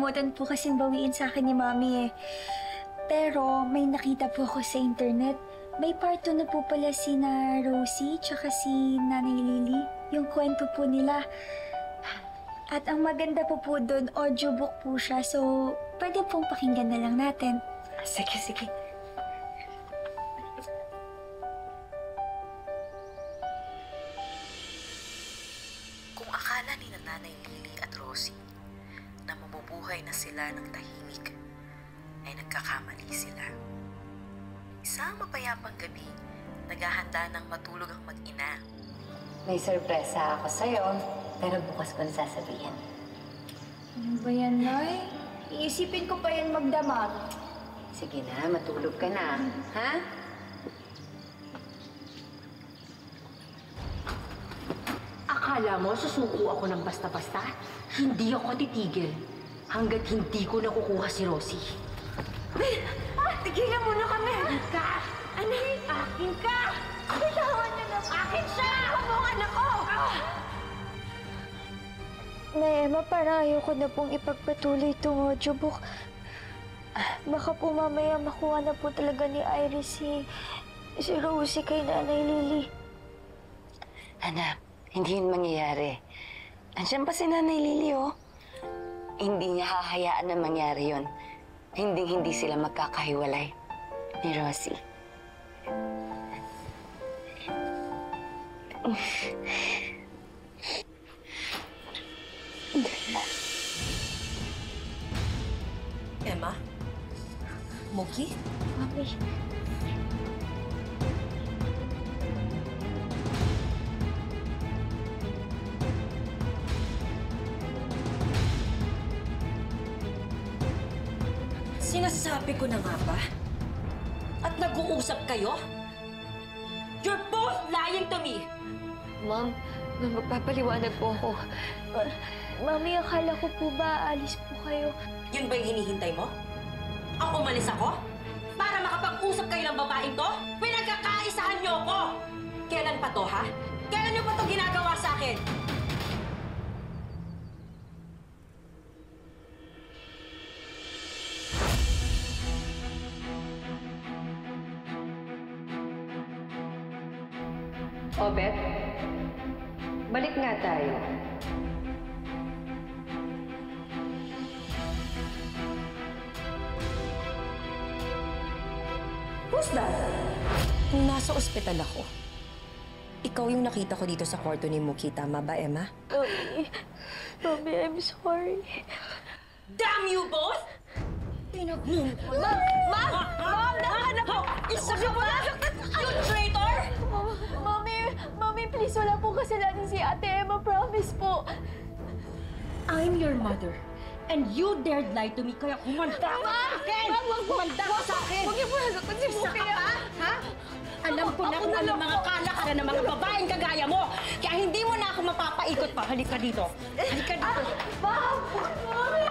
nakalimutan po kasing bawiin sa akin ni Mami eh. Pero may nakita po ako sa internet. May part 2 na po pala sina Rosie tsaka si Nanay Lily. Yung kwento po nila. At ang maganda po doon, audiobook po siya. So, pwede pong pakinggan na lang natin. Sige, sige. Kung akala ni Nanay Lily at Rosie na mabubuhay na sila ng tahimik, ay nagkakamali sila. Isang mapayapang gabi, naghahanda ng matulog ang mag-ina. May sorpresa ako sa'yo, pero bukas ko na sasabihin. Ano ba yan, Nay? Iisipin ko pa yan magdamag. Sige na, matulog ka na, ha? Akala mo susuko ako ng basta-basta? Hindi ako titigil hanggat hindi ko nakukuha si Rosie. Tigilan mo na kami! Akin ka! Anay! Akin ka! Bitawan niyo na! Akin siya! Ako ang anak ko! Nay Emma, para ayoko na pong ipagpatuloy itong audiobook. Baka po mamaya makuha na po talaga ni Iris si Rosie kay Nanay Lily. Anak, hindi yun mangyayari. Andiyan pa si Nanay Lily, oh. Hindi niya hahayaan na mangyari yun. Hindi sila magkakahiwalay ni Rosie. Emma? Muki? Mami. Sinasabi ko na nga ba? At nag-uusap kayo? You're both lying to me! Ma'am, magpapaliwanag po ako. Mami, akala ko po ba aalis po kayo? Yun ba yung hinihintay mo? Ang umalis ako? Para makapag-usap kayo ng babaeng to? Pinagkakaisahan niyo ako! Kailan pa to, ha? Kailan niyo pa to ginagawa sa akin? O, Beth, balik nga tayo. Who's that? Nung nasa ospital ako, ikaw yung nakita ko dito sa kwarto ni Muki, tama ba, Emma? Mami, I'm sorry. Damn you both! Ma'am! Nahanap ko! Isa ka ba? You traitor! Mami, please, wala po kasalanan si Ate Emma, promise po. I'm your mother. And you dared lie to me, kaya kumanda ka sa akin! Kumanda ka sa akin! Huwag niyo po nasaktan si Isa Muki. ka ba? Ha? Alam ko na kung anong mga kalakaran ng mga babaeng kagaya mo! Kaya hindi mo na ako mapapaikot pa. Halika dito. Halika dito. Ma'am! Mami!